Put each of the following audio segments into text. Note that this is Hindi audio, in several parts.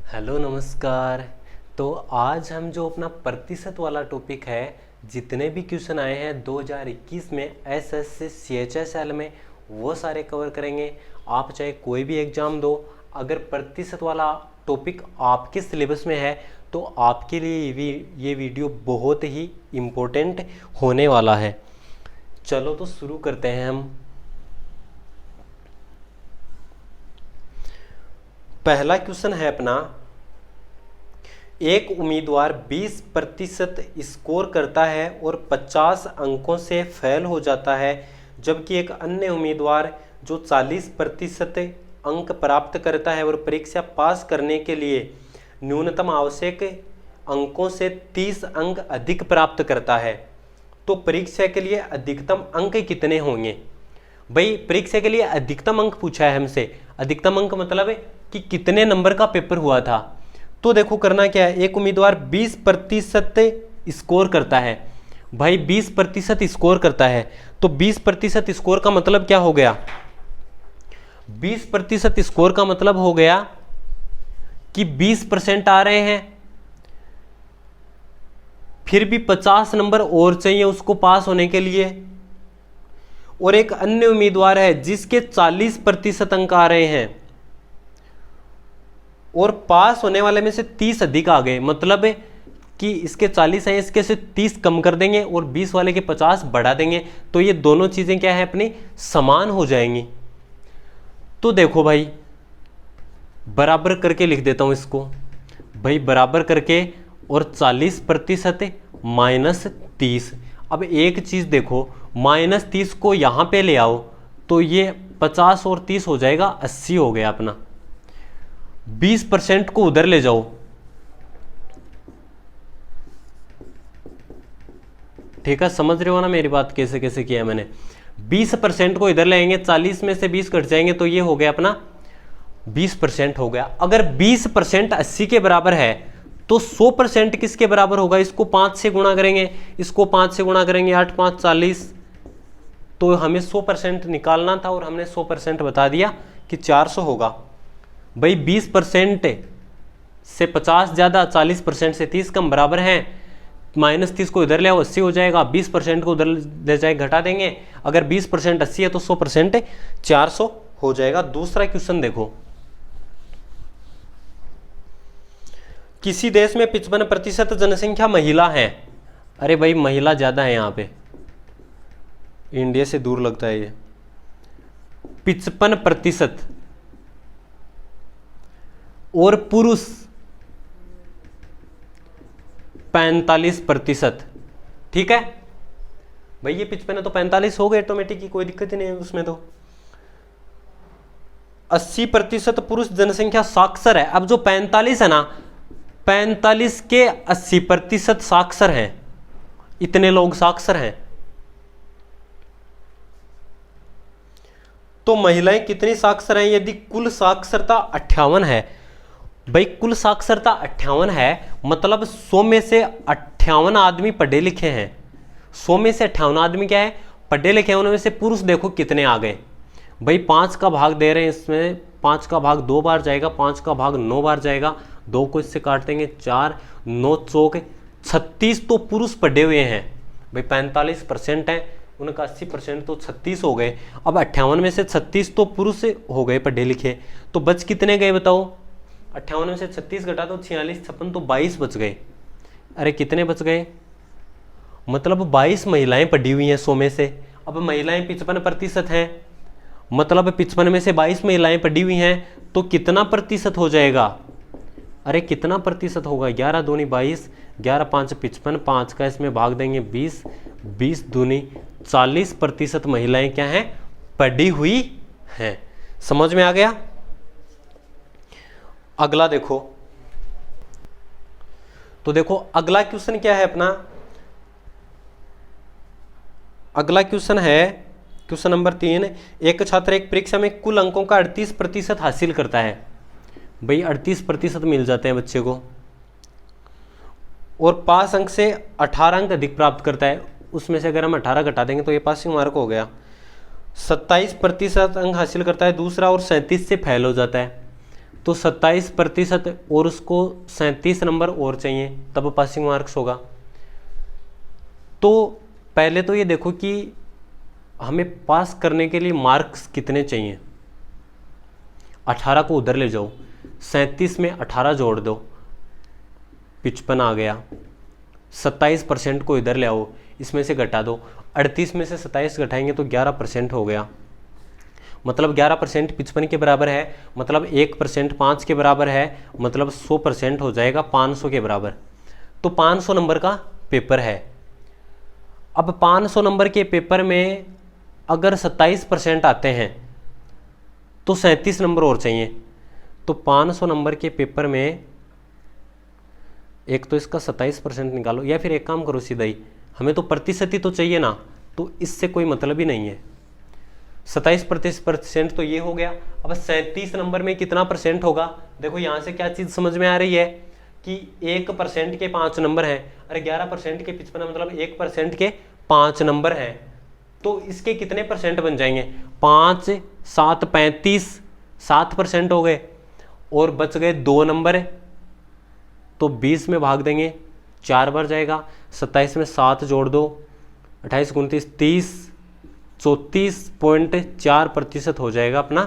हेलो नमस्कार। तो आज हम जो अपना प्रतिशत वाला टॉपिक है, जितने भी क्वेश्चन आए हैं 2021 में एसएससी सीएचएसएल में, वो सारे कवर करेंगे। आप चाहे कोई भी एग्ज़ाम दो, अगर प्रतिशत वाला टॉपिक आपके सिलेबस में है तो आपके लिए ये वीडियो बहुत ही इम्पोर्टेंट होने वाला है। चलो तो शुरू करते हैं हम। पहला क्वेश्चन है अपना, एक उम्मीदवार 20% स्कोर करता है और 50 अंकों से फेल हो जाता है, जबकि एक अन्य उम्मीदवार जो 40% अंक प्राप्त करता है और परीक्षा पास करने के लिए न्यूनतम आवश्यक अंकों से 30 अंक अधिक प्राप्त करता है, तो परीक्षा के लिए अधिकतम अंक कितने होंगे? भाई परीक्षा के लिए अधिकतम अंक पूछा है हमसे। अधिकतम अंक मतलब है कि कितने नंबर का पेपर हुआ था। तो देखो करना क्या है, एक उम्मीदवार 20% स्कोर करता है। भाई 20% स्कोर करता है तो 20% स्कोर का मतलब क्या हो गया? 20% स्कोर का मतलब हो गया कि 20% आ रहे हैं, फिर भी 50 नंबर और चाहिए उसको पास होने के लिए। और एक अन्य उम्मीदवार है जिसके 40% अंक आ रहे हैं और पास होने वाले में से 30 अधिक आ गए, मतलब है कि इसके 40 हैं, इसके से 30 कम कर देंगे और 20 वाले के 50 बढ़ा देंगे, तो ये दोनों चीजें क्या है अपनी समान हो जाएंगी। तो देखो भाई बराबर करके लिख देता हूं इसको। भाई बराबर करके और 40% माइनस 30। अब एक चीज देखो, माइनस 30 को यहां पे ले आओ तो ये 50 और 30 हो जाएगा 80 हो गया अपना। 20% को उधर ले जाओ, ठीक है, समझ रहे हो ना मेरी बात कैसे कैसे किया है मैंने। 20% को इधर लेंगे, 40 में से 20 कट जाएंगे तो ये हो गया अपना 20% हो गया। अगर 20% 80 के बराबर है तो 100% किसके बराबर होगा? इसको 5 से गुणा करेंगे, इसको 5 से गुणा करेंगे, 8 5 40, तो हमें 100% निकालना था और हमने 100% बता दिया कि 400 होगा। भाई 20% से 50 ज़्यादा, 40% से 30 कम, बराबर हैं। माइनस 30 को इधर ले आओ 80 हो जाएगा, 20% को उधर ले जाए घटा देंगे। अगर 20% 80 है तो 100% 400 हो जाएगा। दूसरा क्वेश्चन देखो, किसी देश में 55% जनसंख्या महिला है। अरे भाई महिला ज़्यादा है यहाँ पे, इंडिया से दूर लगता है ये। 55% और पुरुष 45%, ठीक है भाई। ये 55 है तो 45 हो गए ऑटोमेटिक ही, कोई दिक्कत ही नहीं है उसमें। तो 80% पुरुष जनसंख्या साक्षर है। अब जो 45 है ना, 45 के 80% साक्षर हैं, इतने लोग साक्षर हैं। तो महिलाएं कितनी साक्षर हैं? यदि कुल साक्षरता 58 है, भाई कुल साक्षरता 58 है मतलब 100 में से 58 आदमी पढ़े लिखे हैं। 100 में से 58 आदमी क्या है? पढ़े लिखे हैं। उनमें से पुरुष देखो कितने आ गए। भाई 5 का भाग दे रहे हैं, इसमें 5 का भाग 2 बार जाएगा, 5 का भाग 9 बार जाएगा, 2 को इससे काट देंगे 4, 9 चौक 36 तो पुरुष पढ़े हुए हैं। भाई 45% है, उनका 80% तो 36 हो गए। अब 58 में से 36 तो पुरुष हो गए पढ़े लिखे, तो बच कितने गए बताओ? 58 में से 36 घटा दो, 46 56 तो 22 बच गए। अरे कितने बच गए? मतलब 22 महिलाएं पढ़ी हुई हैं 100 में से। अब महिलाएं 55% हैं, मतलब 55 में से 22 महिलाएं पढ़ी हुई हैं, तो कितना प्रतिशत हो जाएगा? अरे कितना प्रतिशत होगा? 11 दूनी 22, 11 5 55, 5 का इसमें भाग देंगे 20, 20 दूनी 40% महिलाएं क्या हैं? पढ़ी हुई हैं। समझ में आ गया? अगला देखो, तो देखो अगला क्वेश्चन क्या है अपना। अगला क्वेश्चन है क्वेश्चन नंबर 3। एक छात्र एक परीक्षा में कुल अंकों का 38% हासिल करता है। भाई 38% मिल जाते हैं बच्चे को, और पास अंक से 18 अंक अधिक प्राप्त करता है। उसमें से अगर हम 18 घटा देंगे तो ये पासिंग मार्क हो गया। 27% अंक हासिल करता है दूसरा, और 37 से फेल हो जाता है। तो 27% और उसको 37 नंबर और चाहिए, तब पासिंग मार्क्स होगा। तो पहले तो ये देखो कि हमें पास करने के लिए मार्क्स कितने चाहिए। 18 को उधर ले जाओ, 37 में 18 जोड़ दो, 55 आ गया। 27% को इधर ले आओ, इसमें से घटा दो, 38 में से 27 घटाएंगे तो 11% हो गया। मतलब 11% 55 के बराबर है, मतलब 1% 5 के बराबर है, मतलब 100% हो जाएगा 500 के बराबर। तो 500 नंबर का पेपर है। अब 500 नंबर के पेपर में अगर 27% आते हैं तो 37 नंबर और चाहिए। तो 500 नंबर के पेपर में एक तो इसका 27% निकालो, या फिर एक काम करो सीधा ही, हमें तो प्रतिशत ही तो चाहिए ना, तो इससे कोई मतलब ही नहीं है। 27% तो ये हो गया। अब 37 नंबर में कितना परसेंट होगा, देखो यहां से क्या चीज समझ में आ रही है कि 1% के 5 नंबर हैं। अरे 11% के 55 मतलब 1% के 5 नंबर हैं, तो इसके कितने परसेंट बन जाएंगे, 5 7 35, 7% हो गए। और बच गए 2 नंबर, तो 20 में भाग देंगे, 4 बार जाएगा, 27 में 7 जोड़ दो, 28 29 30, 34.4% हो जाएगा अपना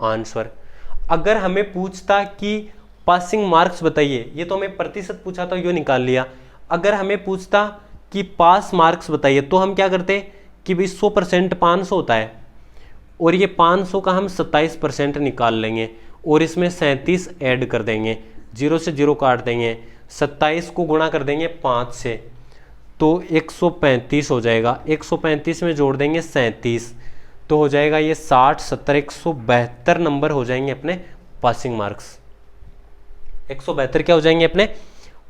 आंसर। अगर हमें पूछता कि पासिंग मार्क्स बताइए, ये तो हमें प्रतिशत पूछा था, यो निकाल लिया। अगर हमें पूछता कि पास मार्क्स बताइए तो हम क्या करते कि भाई 100% 500 होता है, और ये 500 का हम 27% निकाल लेंगे और इसमें 37 ऐड कर देंगे, 0 से 0 काट देंगे, 27 को गुणा कर देंगे 5 से, तो 135 हो जाएगा। 135 में जोड़ देंगे 37, तो हो जाएगा ये 60 70 172 नंबर हो जाएंगे अपने पासिंग मार्क्स। 172 क्या हो जाएंगे अपने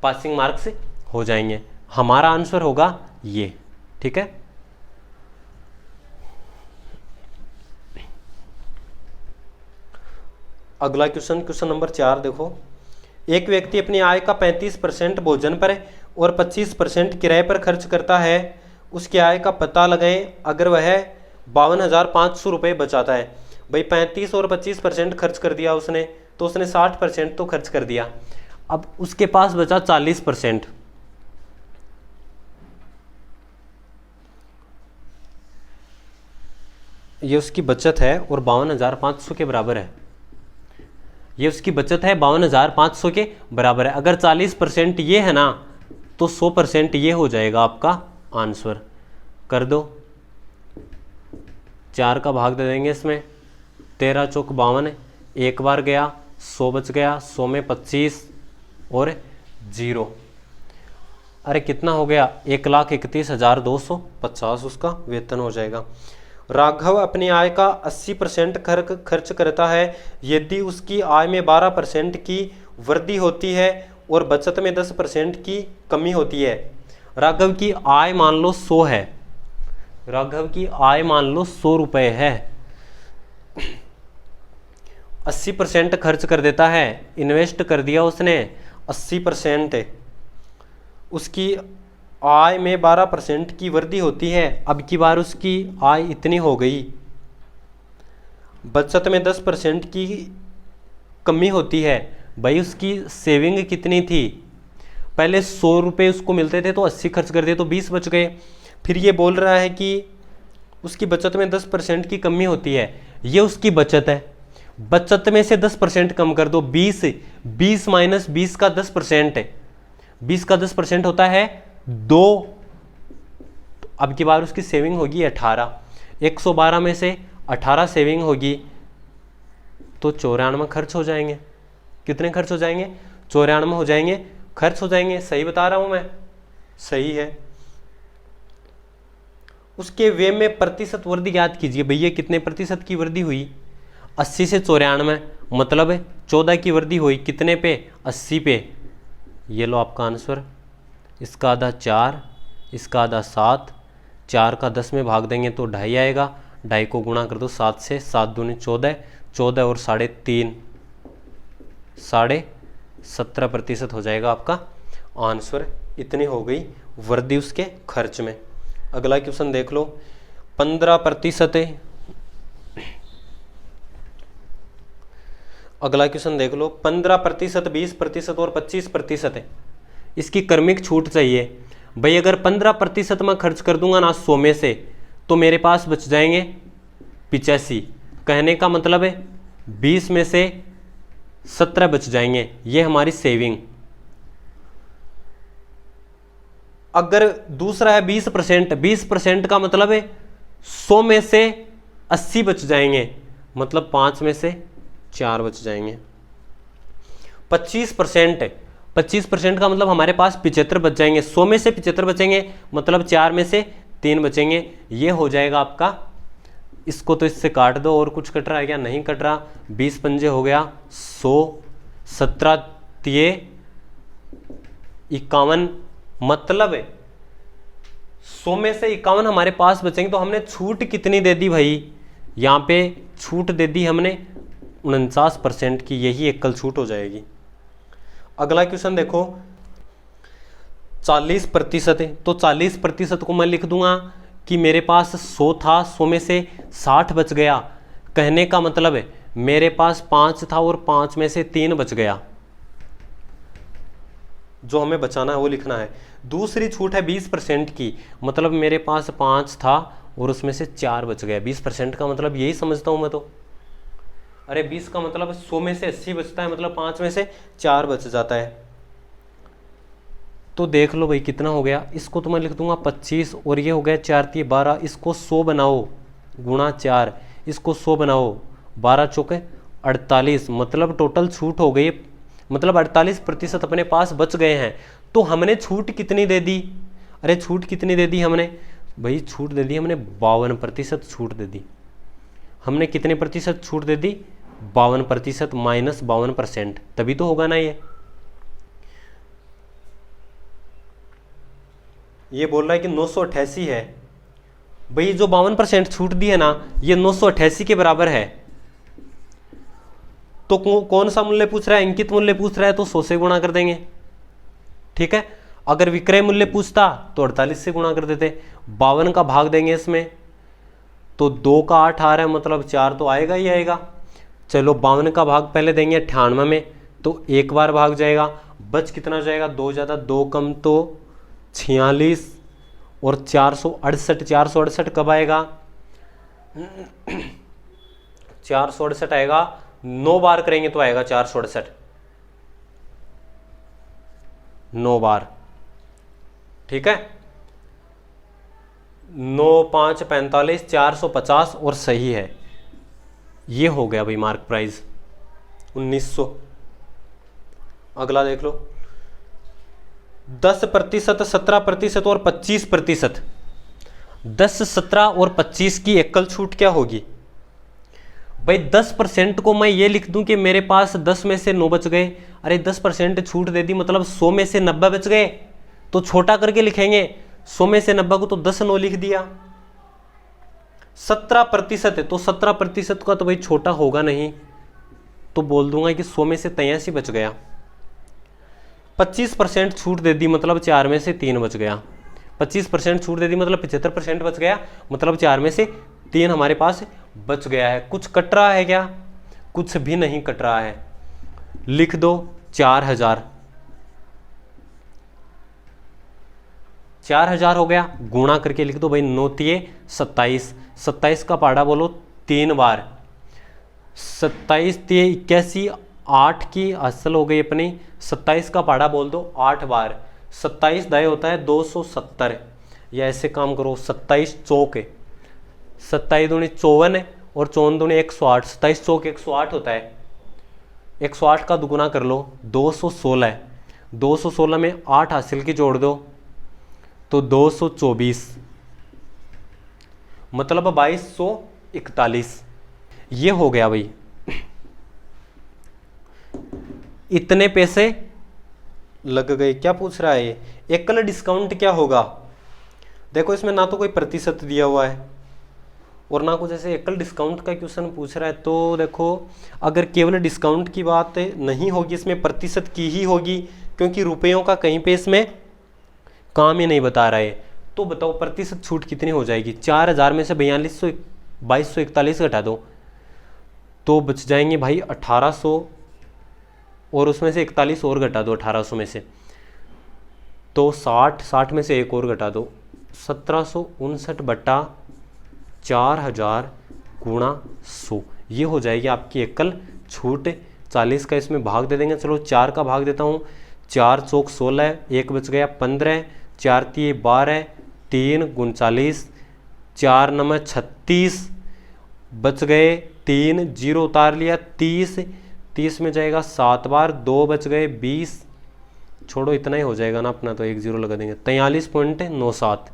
पासिंग मार्क्स हो जाएंगे। हमारा आंसर होगा ये, ठीक है। अगला क्वेश्चन, क्वेश्चन नंबर 4 देखो। एक व्यक्ति अपनी आय का 35% भोजन पर और 25% किराए पर खर्च करता है। उसकी आय का पता लगाएं अगर वह 52,500 रुपये बचाता है। भाई 35 और 25% खर्च कर दिया उसने, तो उसने 60% तो खर्च कर दिया। अब उसके पास बचा 40%। ये उसकी बचत है और 52,500 के बराबर है। ये उसकी बचत है 52,500 के बराबर है। अगर 40% ये है ना, तो 100% ये हो जाएगा आपका आंसर। कर दो, 4 का भाग दे देंगे इसमें, 13 चौक 52, एक बार गया, 100 बच गया, 100 में 25 और 0। अरे कितना हो गया, 1,31,250 उसका वेतन हो जाएगा। राघव अपनी आय का 80% खर्च करता है। यदि उसकी आय में 12% की वृद्धि होती है और बचत में 10% की कमी होती है। राघव की आय मान लो 100 है, राघव की आय मान लो 100 रुपये है, 80% खर्च कर देता है, इन्वेस्ट कर दिया उसने 80%। उसकी आय में 12% की वृद्धि होती है। अब की बार उसकी आय इतनी हो गई, बचत में 10% की कमी होती है। भाई उसकी सेविंग कितनी थी, पहले 100 रुपये उसको मिलते थे तो 80 खर्च कर दिए तो 20 बच गए। फिर ये बोल रहा है कि उसकी बचत में 10% की कमी होती है। ये उसकी बचत है, बचत में से 10% कम कर दो, 20 माइनस 20 का 10% है, 20 का 10% होता है 2। अब की बार उसकी सेविंग होगी 18, 112 में से 18 सेविंग होगी तो 94 खर्च हो जाएंगे। कितने खर्च हो जाएंगे, 94 हो जाएंगे खर्च हो जाएंगे। सही बता रहा हूं मैं, सही है। उसके व्यय में प्रतिशत वृद्धि याद कीजिए भैया, कितने प्रतिशत की वृद्धि हुई, 80 से 94, मतलब 14 की वृद्धि हुई कितने पे, 80 पे। ये लो आपका आंसर। इसका आधा 4, इसका आधा 7, 4 का 10 में भाग देंगे तो 2.5 आएगा, 2.5 को गुणा कर दो 7 से, 7 दूनी 14, 14 और 3.5, 17.5% हो जाएगा आपका आंसर। इतनी हो गई वृद्धि उसके खर्च में। अगला क्वेश्चन देख लो, 15% अगला क्वेश्चन देख लो, 15%, 20% और 25% है, इसकी क्रमिक छूट चाहिए। भाई अगर 15% मैं खर्च कर दूंगा ना 100 में से, तो मेरे पास बच जाएंगे 85। कहने का मतलब है 20 में से 17 बच जाएंगे, ये हमारी सेविंग। अगर दूसरा है 20%, 20% का मतलब है 100 में से 80 बच जाएंगे, मतलब 5 में से 4 बच जाएंगे। 25%, 25% का मतलब हमारे पास 75 बच जाएंगे, 100 में से 75 बचेंगे, मतलब 4 में से 3 बचेंगे। ये हो जाएगा आपका, इसको तो इससे काट दो, और कुछ कट रहा है क्या? नहीं कट रहा। 20 पंजे हो गया 100, 17 तिये 51, मतलब 100 में से 51 हमारे पास बचेंगे। तो हमने छूट कितनी दे दी भाई? यहाँ पे छूट दे दी हमने 49% की, यही एकल छूट हो जाएगी। अगला क्वेश्चन देखो, 40% है, तो 40% को मैं लिख दूंगा कि मेरे पास 100 था, 100 में से 60 बच गया। कहने का मतलब है मेरे पास 5 था और 5 में से 3 बच गया। जो हमें बचाना है वो लिखना है। दूसरी छूट है 20% की, मतलब मेरे पास 5 था और उसमें से 4 बच गया। 20% का मतलब यही समझता हूं मैं तो। अरे 20 का मतलब 100 में से 80 बचता है, मतलब 5 में से 4 बच जाता है। तो देख लो भाई कितना हो गया। इसको तो मैं लिख दूंगा 25, और ये हो गया 4 × 12। इसको 100 बनाओ गुणा 4, इसको 100 बनाओ 12 चौके 48, मतलब टोटल छूट हो गई, मतलब 48% अपने पास बच गए हैं। तो हमने छूट कितनी दे दी? अरे छूट कितनी दे दी हमने भाई? छूट दे दी हमने 52% छूट दे दी। हमने कितने प्रतिशत छूट दे दी? 52% माइनस 52%, तभी तो होगा ना ये बोल रहा है कि 988 है। भाई जो 52% छूट दी है ना, ये 988 के बराबर है। तो कौन सा मूल्य पूछ रहा है? अंकित मूल्य पूछ रहा है, तो 100 से गुणा कर देंगे, ठीक है। अगर विक्रय मूल्य पूछता तो 48 से गुणा कर देते। 52 का भाग देंगे इसमें, तो 2 का 8 आ रहा है, मतलब 4 तो आएगा ही आएगा। चलो 52 का भाग पहले देंगे 98 में, तो एक बार भाग जाएगा, बच कितना जाएगा? 2 ज़्यादा 2 कम तो 46, और 468, 468 कब आएगा? 468 आएगा 9 बार करेंगे तो आएगा 468, 9 बार, ठीक है। 9 5 45, 450, और सही है। ये हो गया भाई मार्क प्राइस 1900। अगला देख लो, 10%, 17% और 25%। 10, 17 और 25 की एकल छूट क्या होगी भाई? 10% को मैं ये लिख दूं कि मेरे पास 10 में से 9 बच गए। अरे 10% छूट दे दी, मतलब 100 में से 90 बच गए, तो छोटा करके लिखेंगे। 100 में से 90 को तो 10 9 लिख दिया। 17% है, तो 17% का तो भाई छोटा होगा नहीं, तो बोल दूंगा कि 100 में से 83 बच गया। 25% छूट दे दी, मतलब 4 में से 3 बच गया। 25% छूट दे दी, मतलब 75% बच गया, मतलब 4 में से 3 हमारे पास बच गया है। कुछ कट रहा है क्या? कुछ भी नहीं कट रहा है। लिख दो 4000। 4000 हो गया, गुणा करके लिख दो भाई 9 तिये 27। 27 का पाड़ा बोलो 3 बार। 27 तिये 81, 8 की असल हो गई अपनी। 27 का पाड़ा बोल दो 8 बार। 27 दाएं होता है 270, या ऐसे काम करो 27 चौक है, 27 दूनी 54 है, और 54 दूनी 108। 27 चौक 108 होता है। 108 का दुगुना कर लो 216 है। 216 में 8 हासिल की जोड़ दो तो 224, मतलब 2241। ये हो गया भाई। इतने पैसे लग गए। क्या पूछ रहा है ये? एकल डिस्काउंट क्या होगा? देखो इसमें ना तो कोई प्रतिशत दिया हुआ है और ना कुछ ऐसे एकल डिस्काउंट का क्वेश्चन पूछ रहा है। तो देखो अगर केवल डिस्काउंट की बात नहीं होगी, इसमें प्रतिशत की ही होगी, क्योंकि रुपयों का कहीं पे इसमें काम ही नहीं बता रहा है। तो बताओ प्रतिशत छूट कितनी हो जाएगी? 4000 में से 2241 घटा दो, तो बच जाएंगे भाई 1800, और उसमें से 41 और घटा दो 1800 में से, तो 60 में से एक और घटा दो, 1759 बटा 4000 गुणा 100, ये हो जाएगी आपकी एकल छूट। 40 का इसमें भाग दे देंगे, चलो 4 का भाग देता हूँ, 4 चौक 16, एक बच गया 15, 4 तिये 12, 3 39, 4 नम 36, बच गए 3, 0 उतार लिया 30, 30 में जाएगा 7 बार, 2 बच गए 20, छोड़ो इतना ही हो जाएगा ना अपना, तो 1 0 लगा देंगे, 43.97,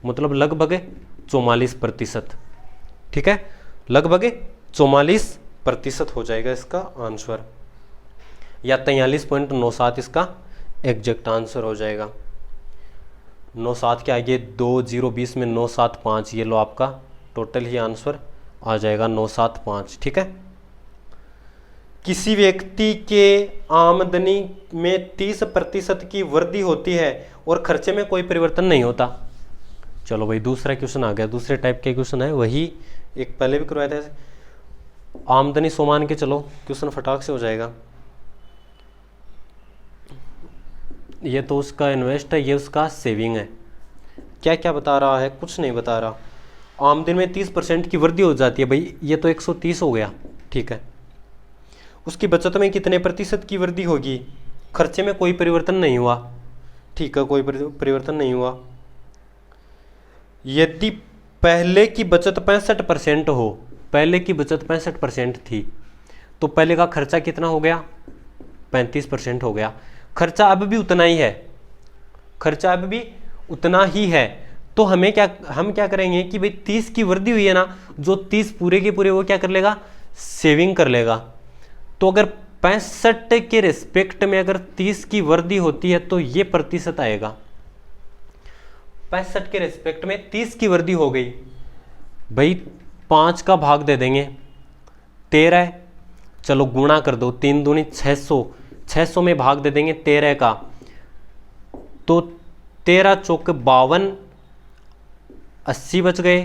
मतलब लगभग 44%। ठीक है, लगभग 44% हो जाएगा इसका आंसर, या 43.97 इसका एग्जैक्ट आंसर हो जाएगा। 97 के आगे 2 0 20 में 975, ये लो आपका टोटल ही आंसर आ जाएगा 975। ठीक है, किसी व्यक्ति के आमदनी में 30% की वृद्धि होती है और खर्चे में कोई परिवर्तन नहीं होता। चलो भाई दूसरा क्वेश्चन आ गया, दूसरे टाइप के क्वेश्चन है, वही एक पहले भी करवाया था। आमदनी 100 मान के चलो, क्वेश्चन फटाक से हो जाएगा। ये तो उसका इन्वेस्ट है, ये उसका सेविंग है। क्या क्या बता रहा है, कुछ नहीं बता रहा। आमदनी में 30% की वृद्धि हो जाती है भाई, ये तो 130 हो गया। ठीक है, उसकी बचत में कितने प्रतिशत की वृद्धि होगी? खर्चे में कोई परिवर्तन नहीं हुआ। ठीक है, कोई परिवर्तन नहीं हुआ। यदि पहले की बचत 65% हो, पहले की बचत 65% थी, तो पहले का खर्चा कितना हो गया? 35% हो गया। खर्चा अब भी उतना ही है, खर्चा अब भी उतना ही है। तो हम क्या करेंगे कि भाई 30 की वृद्धि हुई है ना, जो 30 पूरे के पूरे वो क्या कर लेगा? सेविंग कर लेगा। तो अगर 65 के रिस्पेक्ट में अगर 30 की वृद्धि होती है तो ये प्रतिशत आएगा। 65 के रिस्पेक्ट में 30 की वृद्धि हो गई भाई, 5 का भाग दे देंगे 13, चलो गुणा कर दो, 3 दूनी 600, 600 में भाग दे देंगे 13 का, तो 13 चौक 52, 80 बच गए,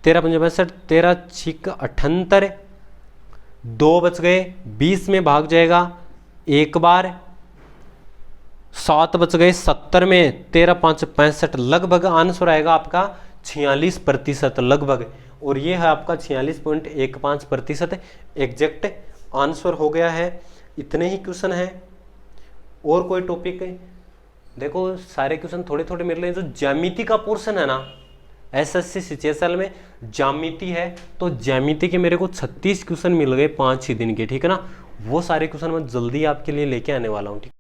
13 पंजे 62, 13 छिक 78, 2 बच गए, 20 में भाग जाएगा एक बार, 7 बच गए 70 में, 13 5 65, लगभग आंसर आएगा आपका 46% लगभग। और ये है आपका 46.15% एग्जैक्ट आंसर हो गया है। इतने ही क्वेश्चन है, और कोई टॉपिक है? देखो सारे क्वेश्चन थोड़े थोड़े मिल रहे हैं। जो ज्यामिति का पोर्शन है ना, एसएससी सिचुएशन में ज्यामिति है, तो ज्यामिति के मेरे को 36 क्वेश्चन मिल गए 5-6 दिन के। ठीक है ना, वो सारे क्वेश्चन मैं जल्दी आपके लिए लेके आने वाला हूँ। ठीक।